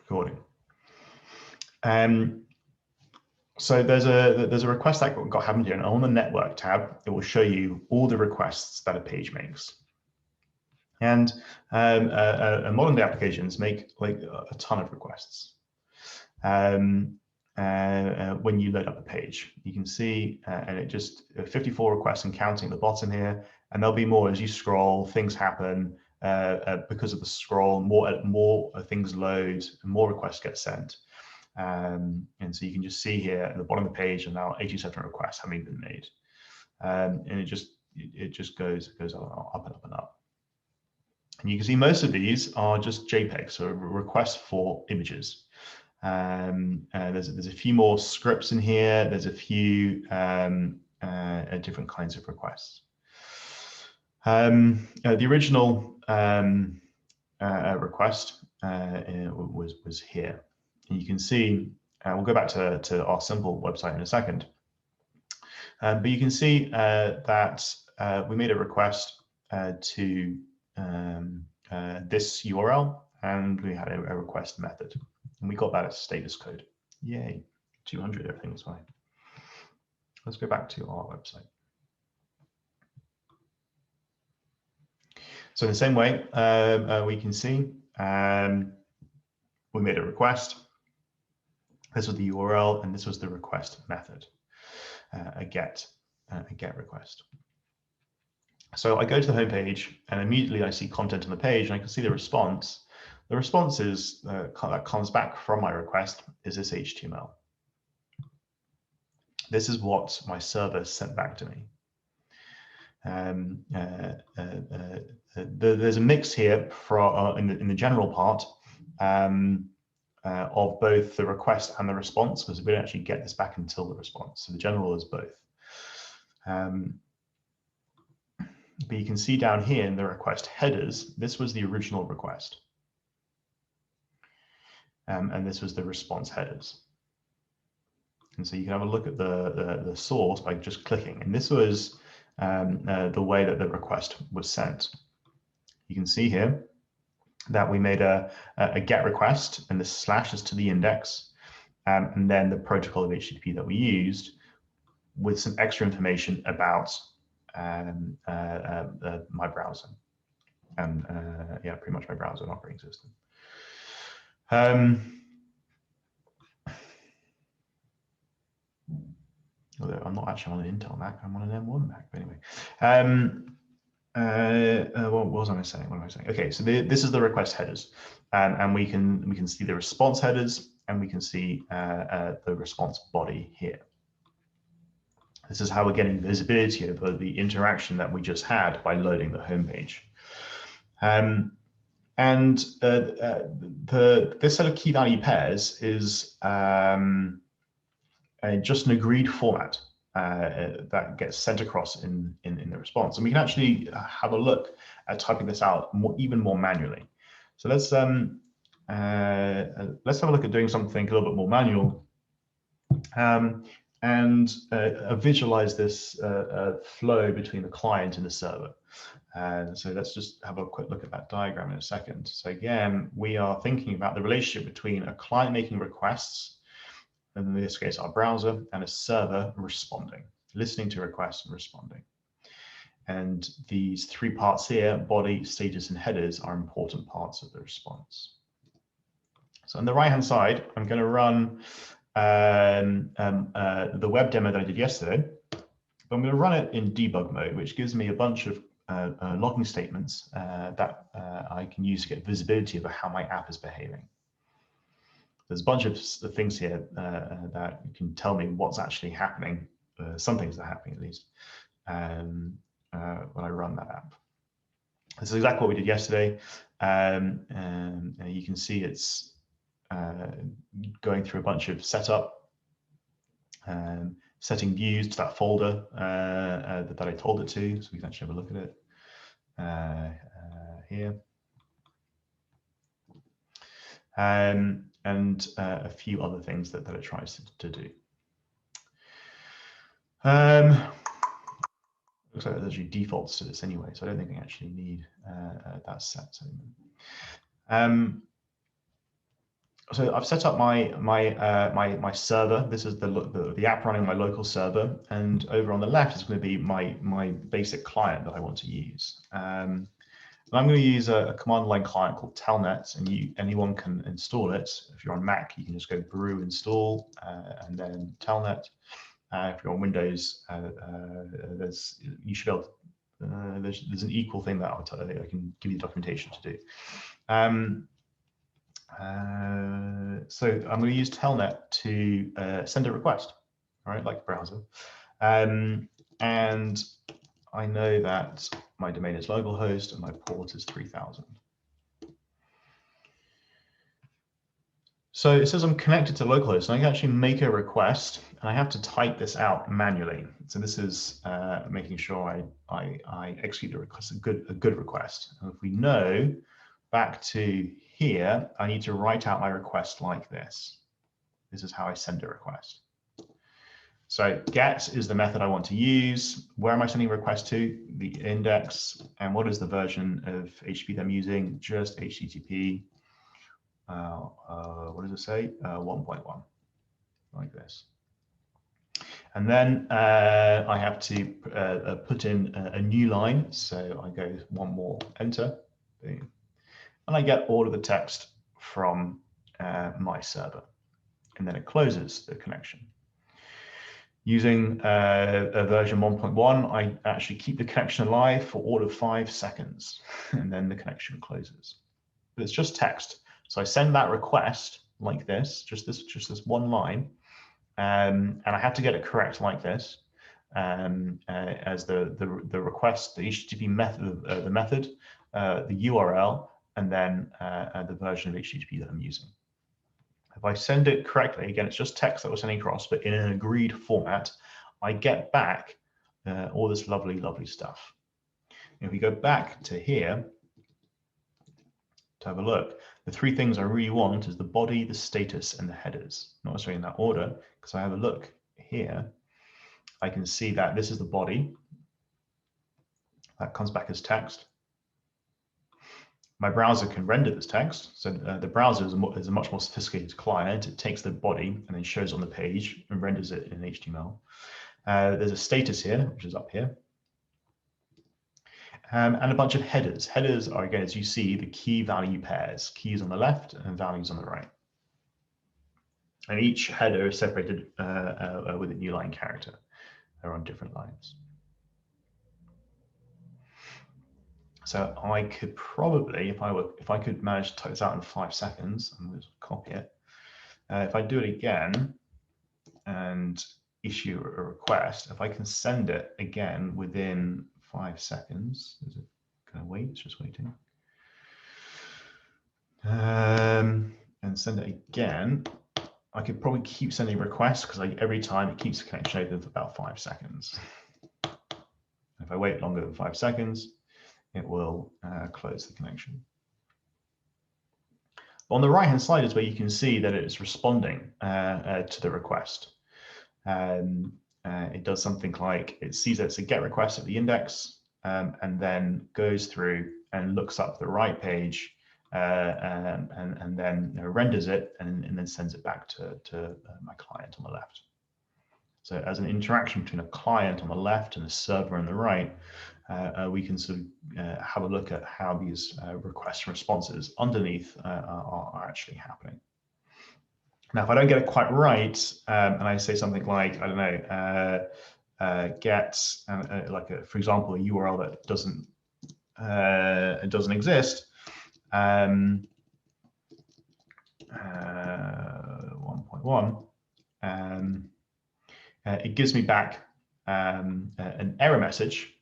recording. So there's a request that got happened here, and on the network tab, it will show you all the requests that a page makes. And modern day applications make like a ton of requests. When you load up a page, you can see, and it just 54 requests and counting at the bottom here, and there'll be more as you scroll. Things happen because of the scroll. More things load, and more requests get sent. And so you can just see here at the bottom of the page, and now 87 requests having been made, and it just goes up and up and up. And you can see most of these are just JPEGs, so requests for images. There's a few more scripts in here. There's a few different kinds of requests. The original request was here. And you can see, we'll go back to our simple website in a second. But you can see that we made a request to this URL, and we had a request method, and we got that as status code. Yay, 200, everything was fine. Let's go back to our website. So in the same way, we can see we made a request. This was the URL, and this was the request method, a get request. So I go to the home page, and immediately I see content on the page, and I can see the response. The response is that comes back from my request is this HTML. This is what my server sent back to me. There's a mix here in the general part of both the request and the response, because we don't actually get this back until the response. So the general is both. But you can see down here in the request headers, this was the original request. And this was the response headers. And so you can have a look at the source by just clicking. And this was the way that the request was sent. You can see here that we made a GET request, and the slash is to the index, and then the protocol of HTTP that we used with some extra information about my browser, and yeah, pretty much my browser and operating system. Although I'm not actually on an Intel Mac, I'm on an M1 Mac. But anyway, what was I saying? What am I saying? Okay, so this is the request headers, and we can see the response headers, and we can see the response body here. This is how we're getting visibility over the interaction that we just had by loading the home page. This set of key value pairs is just an agreed format that gets sent across in the response. And we can actually have a look at typing this out even more manually. So let's have a look at doing something a little bit more manual. And visualize this flow between the client and the server. So let's just have a quick look at that diagram in a second. So again, we are thinking about the relationship between a client making requests, and in this case, our browser, and a server responding, listening to requests and responding. And these three parts here, body, status, and headers, are important parts of the response. So on the right-hand side, I'm going to run the web demo that I did yesterday, but I'm going to run it in debug mode, which gives me a bunch of logging statements that I can use to get visibility of how my app is behaving. There's a bunch of things here that can tell me what's actually happening. Some things are happening at least when I run that app. This is exactly what we did yesterday. You can see it's going through a bunch of setup, setting views to that folder that I told it to, so we can actually have a look at it here. And a few other things that it tries to do. Looks like there's actually defaults to this anyway, so I don't think I actually need that set anymore. So I've set up my server. This is the app running my local server, and over on the left is going to be my basic client that I want to use. And I'm going to use a command line client called Telnet, and anyone can install it. If you're on Mac, you can just go brew install and then Telnet. If you're on Windows, you should be able to, there's an equal thing that I can give you documentation to do. So I'm going to use Telnet to send a request, all right, like a browser. And I know that my domain is localhost and my port is 3000. So it says I'm connected to localhost, and I can actually make a request, and I have to type this out manually. So this is making sure I execute the request, a good request. And if we know back to here, I need to write out my request like this. This is how I send a request. So get is the method I want to use. Where am I sending a request to? The index. And what is the version of HTTP that I'm using? Just HTTP. What does it say? 1.1, like this. And then I have to put in a new line. So I go one more, enter, boom. And I get all of the text from my server. And then it closes the connection. Using a version 1.1, I actually keep the connection alive for all of 5 seconds, and then the connection closes. But it's just text. So I send that request like this, just this one line, and I have to get it correct like this, as the request, the HTTP method, the URL, and then the version of HTTP that I'm using. If I send it correctly, again, it's just text that we're sending across, but in an agreed format, I get back all this lovely, lovely stuff. If we go back to here to have a look, the 3 things I really want is the body, the status, and the headers. Not necessarily in that order, because I have a look here. I can see that this is the body. That comes back as text. My browser can render this text. So the browser is a much more sophisticated client. It takes the body and then shows it on the page and renders it in HTML. There's a status here, which is up here. And a bunch of headers. Headers are, again, as you see, the key value pairs, keys on the left and values on the right. And each header is separated with a new line character. They're on different lines. So I could probably, if I could manage to type this out in 5 seconds, I'm going to copy it. If I do it again and issue a request, if I can send it again within 5 seconds, is it going to wait? It's just waiting. And send it again. I could probably keep sending requests because every time it keeps the connection open for about 5 seconds. If I wait longer than 5 seconds, it will close the connection. On the right-hand side is where you can see that it is responding to the request. It does something like it sees that it's a GET request at the index, and then goes through and looks up the right page, and then renders it and then sends it back to my client on the left. So as an interaction between a client on the left and a server on the right, we can sort of have a look at how these requests and responses underneath are actually happening. Now, if I don't get it quite right, and I say something like, I don't know, get, for example, a URL that doesn't exist, 1.1, it gives me back an error message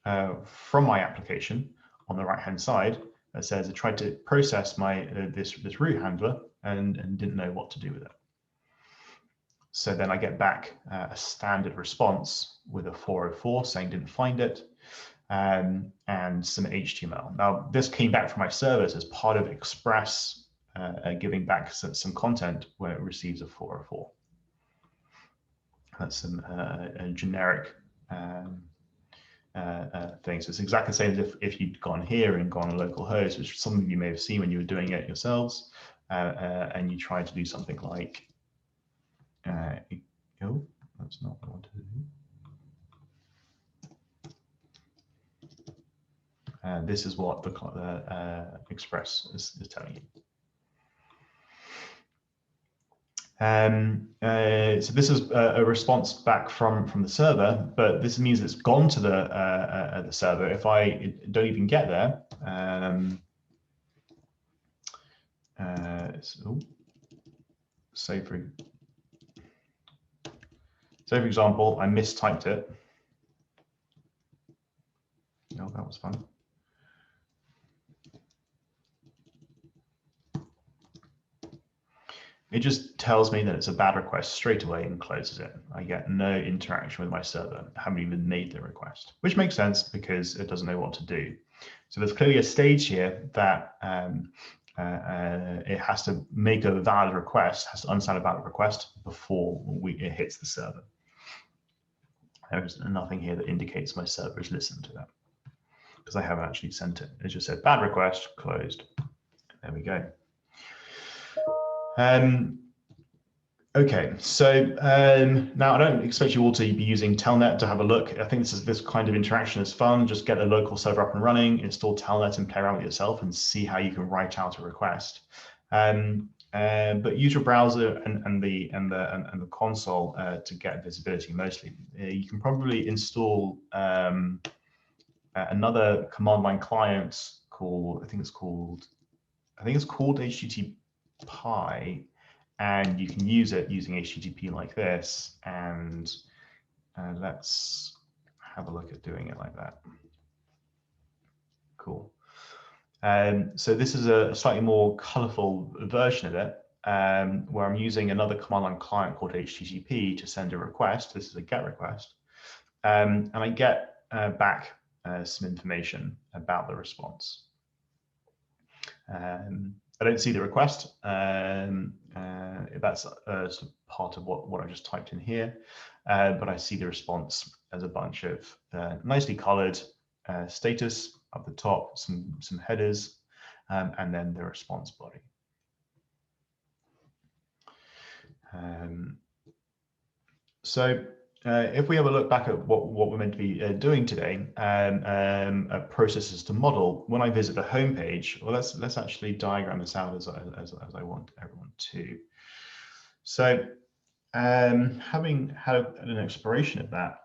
from my application on the right-hand side that says I tried to process my this root handler and didn't know what to do with it. So then I get back a standard response with a 404 saying didn't find it, and some HTML. Now this came back from my service as part of Express giving back some content when it receives a 404. That's some a generic thing. So it's exactly the same as if you'd gone here and gone on localhost, which some of you may have seen when you were doing it yourselves. and you try to do something like, oh, that's not what I wanted to do. This is what the Express is telling you. So this is a response back from the server, but this means it's gone to the server. If I don't even get there, say for example, I mistyped it. Oh, that was fun. It just tells me that it's a bad request straight away and closes it. I get no interaction with my server. I haven't even made the request, which makes sense because it doesn't know what to do. So there's clearly a stage here that it has to make a valid request, has to understand a valid request before it hits the server. There's nothing here that indicates my server has listened to that because I haven't actually sent it. It just said bad request, closed. There we go. Okay, so now I don't expect you all to be using Telnet to have a look. I think this kind of interaction is fun. Just get a local server up and running, install Telnet and play around with it yourself and see how you can write out a request. But use your browser and the console to get visibility mostly. You can probably install another command line client called, I think it's called HTTP, and you can use it using HTTP like this. And let's have a look at doing it like that. Cool. So this is a slightly more colorful version of it, where I'm using another command line client called HTTP to send a request. This is a GET request. And I get back some information about the response. I don't see the request. That's sort of part of what I just typed in here. But I see the response as a bunch of nicely colored status up the top, some headers, and then the response body. So if we have a look back at what we're meant to be doing today, processes to model, when I visit the home page, well, let's actually diagram this out as I want everyone to. So having had an exploration of that,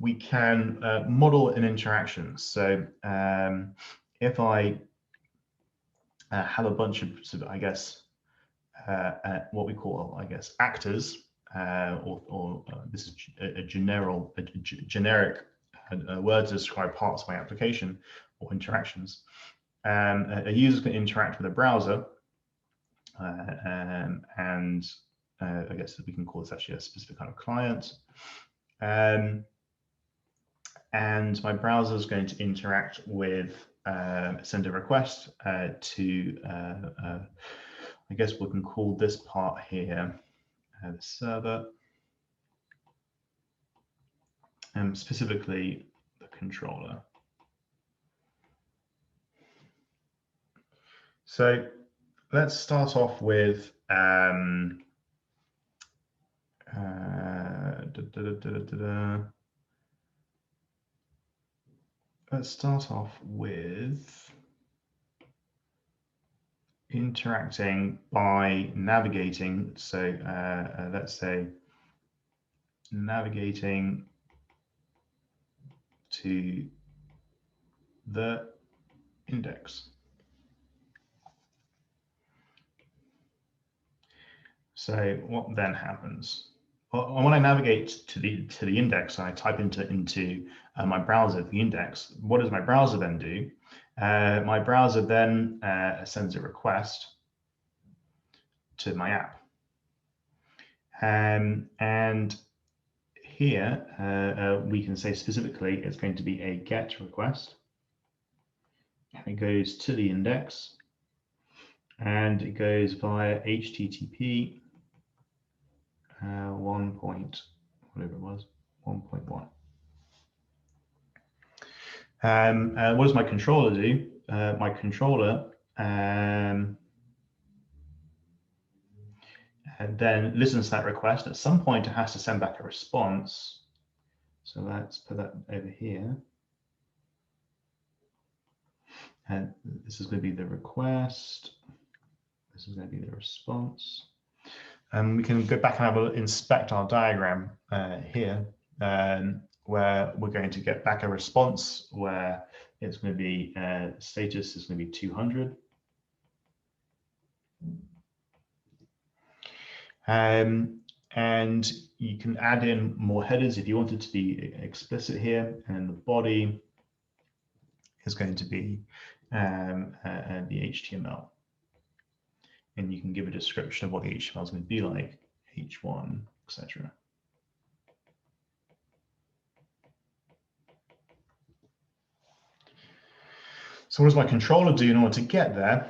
we can model an interaction. So if I have a bunch of, I guess, what we call, I guess, actors, this is a generic word to describe parts of my application or interactions. A user can interact with a browser, and I guess we can call this actually a specific kind of client. And my browser is going to interact with, send a request to, I guess we can call this part here the server, and specifically the controller. So let's start off with let's start off with interacting by navigating. So let's say navigating to the index. So what then happens? Well, when I navigate to the index, and I type into my browser the index, what does my browser then do? My browser then sends a request to my app. And here we can say specifically it's going to be a GET request. And it goes to the index, and it goes via HTTP 1.1. What does my controller do? My controller and then listens to that request. At some point, it has to send back a response. So let's put that over here. And this is going to be the request. This is going to be the response. And we can go back and have a inspect our diagram here, where we're going to get back a response where it's going to be status is going to be 200. And you can add in more headers if you want it to be explicit here, and the body is going to be the HTML. And you can give a description of what the HTML is going to be like, H1, etc. So what does my controller do in order to get there?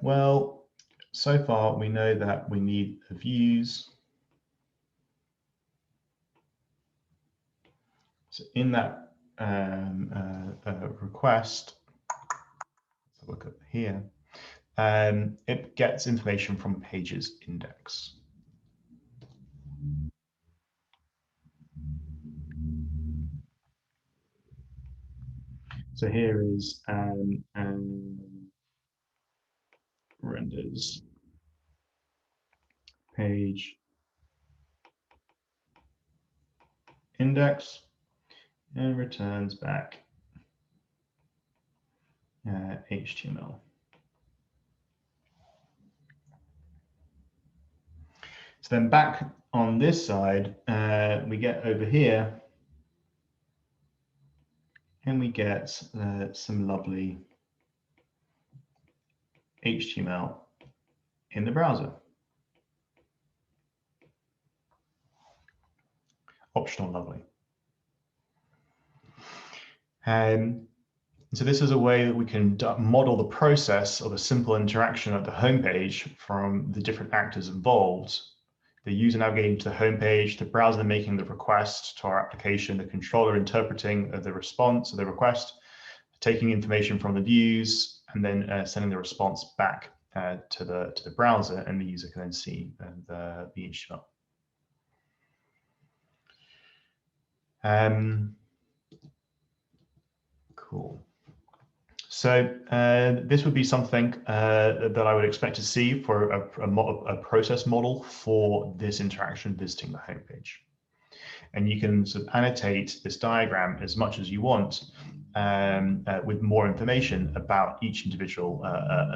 Well, so far we know that we need the views. So in that request, let's look up here, it gets information from pages index. So here is renders page index and returns back HTML. So then back on this side, we get over here and we get some lovely HTML in the browser. Optional lovely. So this is a way that we can model the process of a simple interaction at the home page from the different actors involved. The user navigating to the home page, the browser making the request to our application, the controller interpreting the response or the request, taking information from the views, and then sending the response back to the browser, and the user can then see the HTML. Cool. So this would be something that I would expect to see for a process model for this interaction visiting the homepage. And you can sort of annotate this diagram as much as you want with more information about each individual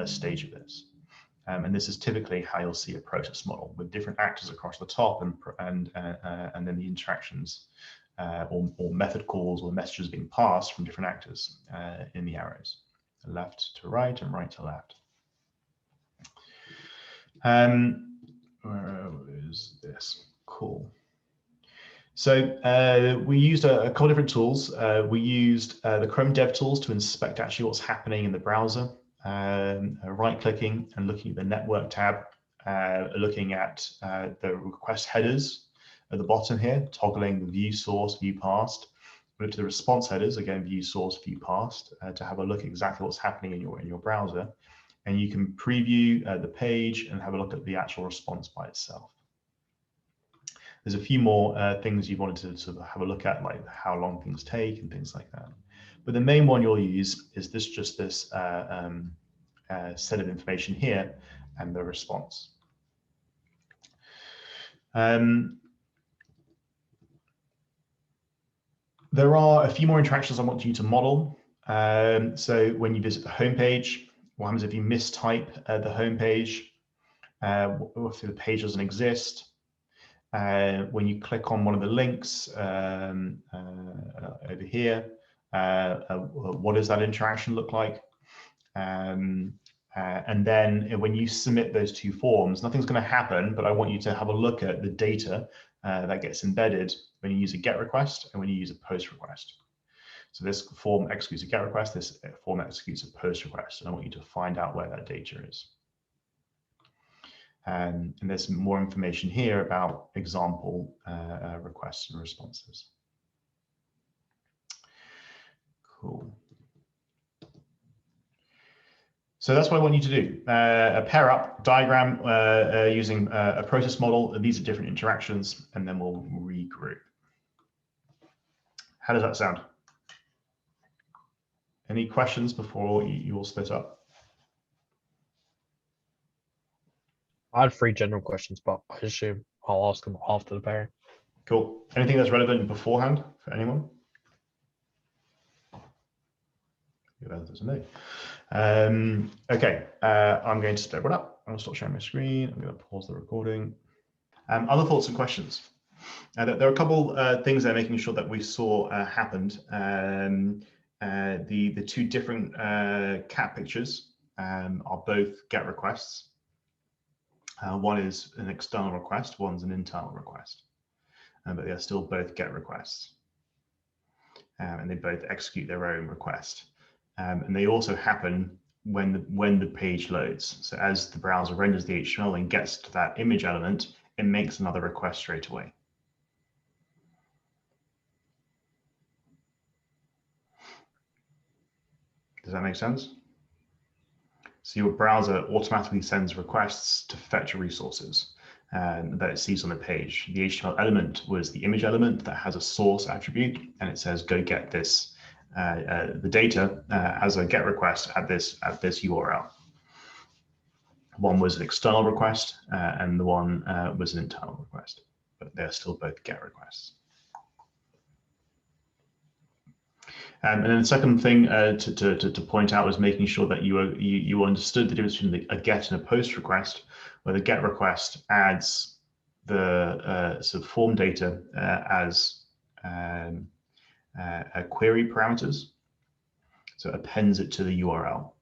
stage of this. And this is typically how you'll see a process model with different actors across the top and then the interactions or method calls or messages being passed from different actors in the arrows, left to right and right to left. Where is this? Cool. So we used a couple different tools. We used the Chrome DevTools to inspect actually what's happening in the browser, right-clicking and looking at the network tab, looking at the request headers at the bottom here, toggling the view source, view passed. Go to the response headers, again, view source, view passed, to have a look at exactly what's happening in your browser. And you can preview the page and have a look at the actual response by itself. There's a few more things you wanted to sort of have a look at, like how long things take and things like that. But the main one you'll use is this set of information here and the response. There are a few more interactions I want you to model. So when you visit the home page, what happens if you mistype the home page? If the page doesn't exist? When you click on one of the links over here, what does that interaction look like? And then when you submit those two forms, nothing's going to happen, but I want you to have a look at the data that gets embedded when you use a GET request and when you use a POST request. So this form executes a GET request, this form executes a POST request, and I want you to find out where that data is. And there's more information here about example requests and responses. Cool. So that's what I want you to do. A pair up diagram using a process model. These are different interactions, and then we'll regroup. How does that sound? Any questions before you all split up? I had 3 general questions, but I assume I'll ask them after the pairing. Cool. Anything that's relevant beforehand for anyone? Okay, I'm going to split it up. I'm going to stop sharing my screen. I'm going to pause the recording. Other thoughts and questions? There are a couple things there making sure that we saw happened. The 2 different cat pictures are both GET requests. One is an external request, one's an internal request, but they are still both GET requests. And they both execute their own request. And they also happen when the page loads. So as the browser renders the HTML and gets to that image element, it makes another request straight away. Does that make sense? So your browser automatically sends requests to fetch resources that it sees on the page. The HTML element was the image element that has a source attribute, and it says, go get this, the data as a GET request at this URL. One was an external request, and the one was an internal request, but they're still both GET requests. And then the second thing to point out was making sure that you understood the difference between a GET and a POST request, where the GET request adds the sort of form data as query parameters, so it appends it to the URL,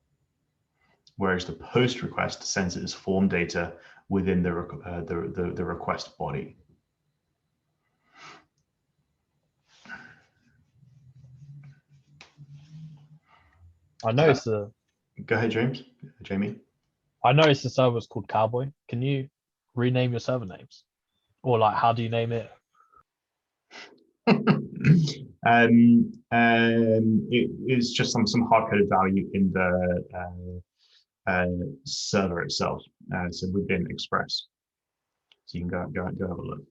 whereas the POST request sends it as form data within the request body. I noticed the. Go ahead, Jamie. I noticed the server was called Cowboy. Can you rename your server names, or like how do you name it? It is just some hard-coded value in the server itself. So within Express, so you can go have a look.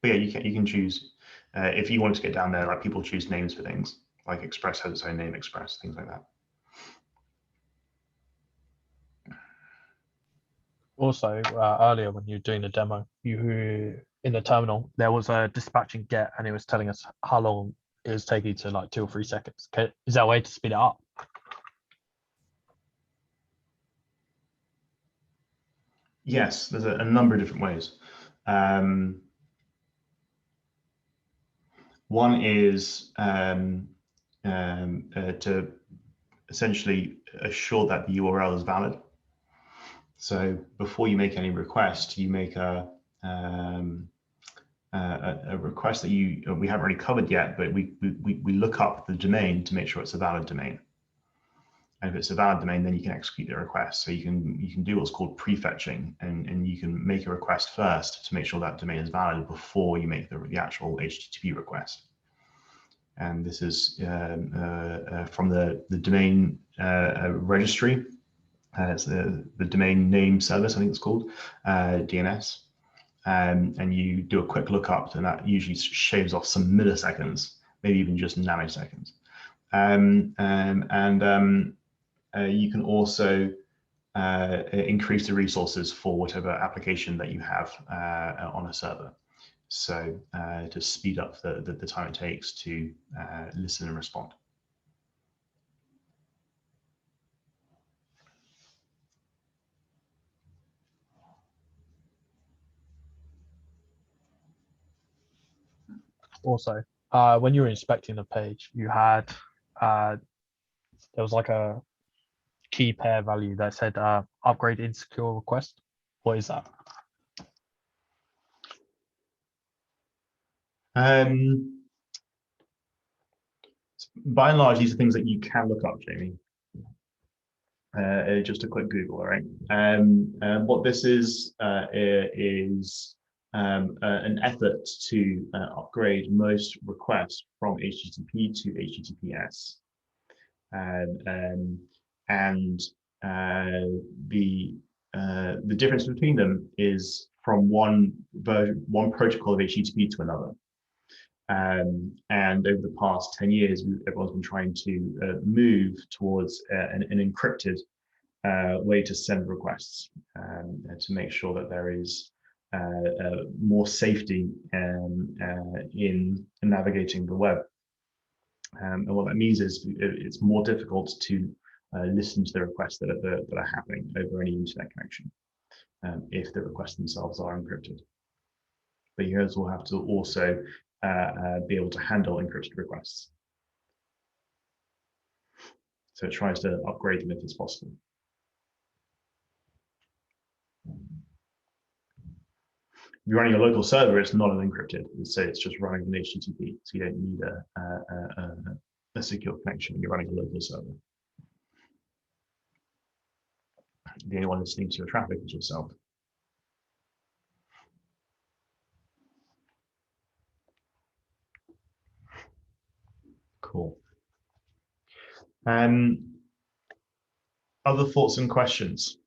But yeah, you can choose if you want to get down there. Like people choose names for things. Like Express has its own name, Express, things like that. Also, earlier when you were doing the demo, you in the terminal there was a dispatching GET, and it was telling us how long it was taking to like 2 or 3 seconds. Is there a way to speed it up? Yes, there's a number of different ways. One is to essentially assure that the URL is valid. So before you make any request, you make a request that we haven't really covered yet, but we look up the domain to make sure it's a valid domain. And if it's a valid domain, then you can execute the request. So you can do what's called prefetching, and you can make a request first to make sure that domain is valid before you make the actual HTTP request. And this is from the domain registry. It's the domain name service, I think it's called, DNS. And you do a quick lookup, and that usually shaves off some milliseconds, maybe even just nanoseconds. You can also increase the resources for whatever application that you have on a server. So to speed up the time it takes to listen and respond. Also, when you were inspecting the page, you had there was like a key pair value that said upgrade insecure request. What is that? By and large, these are things that you can look up, Jamie. Just a quick Google, all right? What this is an effort to upgrade most requests from HTTP to HTTPS. and the difference between them is from one protocol of HTTP to another. And over the past 10 years, everyone's been trying to move towards an encrypted way to send requests, to make sure that there is more safety in navigating the web. And what that means is it's more difficult to listen to the requests that are happening over any internet connection if the requests themselves are encrypted. But you will have to also be able to handle encrypted requests. So it tries to upgrade them if it's possible. If you're running a local server, it's not encrypted. So it's just running an HTTP. So you don't need a secure connection when you're running a local server. The only one listening to your traffic is yourself. Cool. Other thoughts and questions?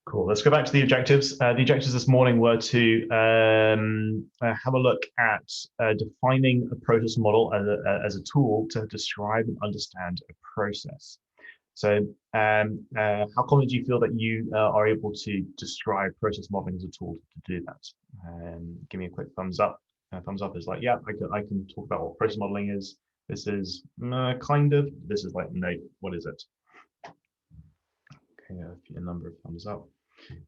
Cool. Let's go back to the objectives. The objectives this morning were to have a look at defining a process model as a tool to describe and understand a process. So how confident do you feel that you are able to describe process modeling as a tool to do that? Give me a quick thumbs up. Thumbs up is like, yeah, I can talk about what process modeling is. This is kind of. This is like, no, what is it? Okay, a number of thumbs up.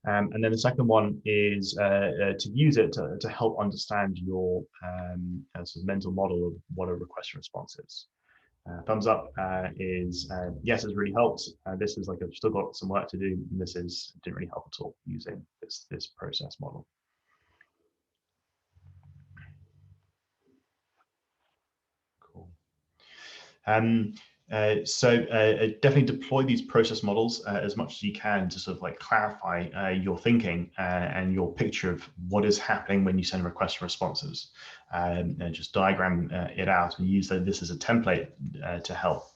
And then the second one is to use it to help understand your sort of mental model of what a request and response is. Thumbs up is yes, it's really helped. This is like I've still got some work to do. And this didn't really help at all using this process model. Cool. So definitely deploy these process models as much as you can to sort of like clarify your thinking and your picture of what is happening when you send requests and responses, and just diagram it out and use this as a template to help.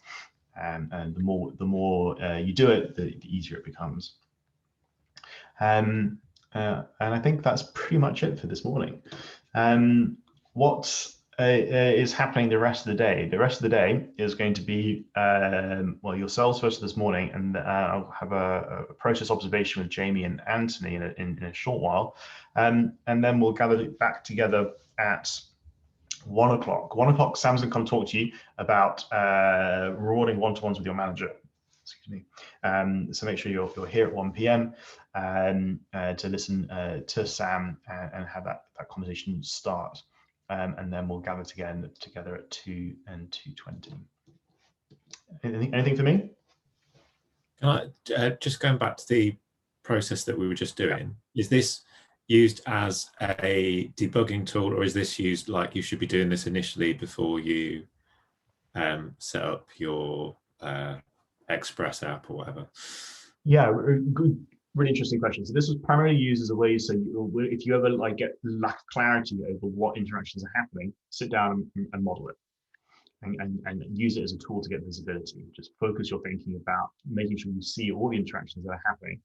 And the more you do it, the easier it becomes. And I think that's pretty much it for this morning. What is happening the rest of the day? The rest of the day is going to be, well, yourselves first this morning, and I'll have a process observation with Jamie and Anthony in a short while. And then we'll gather back together at 1 o'clock. 1 o'clock, Sam's going to come talk to you about rewarding one-to-ones with your manager. Excuse me. So make sure you're here at 1 p.m. To listen to Sam and have that conversation start. And then we'll gather together at 2 and 2:20. Anything for me? Can I just going back to the process that we were just doing? Is this used as a debugging tool, or is this used like you should be doing this initially before you set up your Express app or whatever? Yeah, good. Really interesting question. So this was primarily used as a way, so if you ever like get lack of clarity over what interactions are happening, sit down and model it, and use it as a tool to get visibility. Just focus your thinking about making sure you see all the interactions that are happening,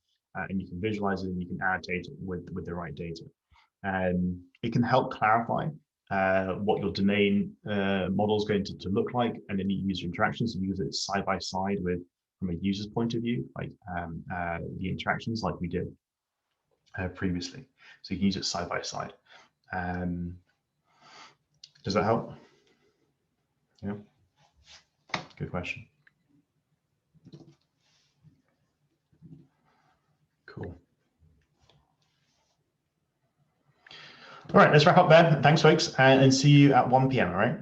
and you can visualize it and you can add data with the right data. It can help clarify what your domain model is going to look like, and any user interactions. So use it side by side with, from a user's point of view, like the interactions like we did previously. So you can use it side by side. Does that help? Yeah, good question. Cool. All right, let's wrap up there. Thanks, folks, and see you at 1 p.m. All right.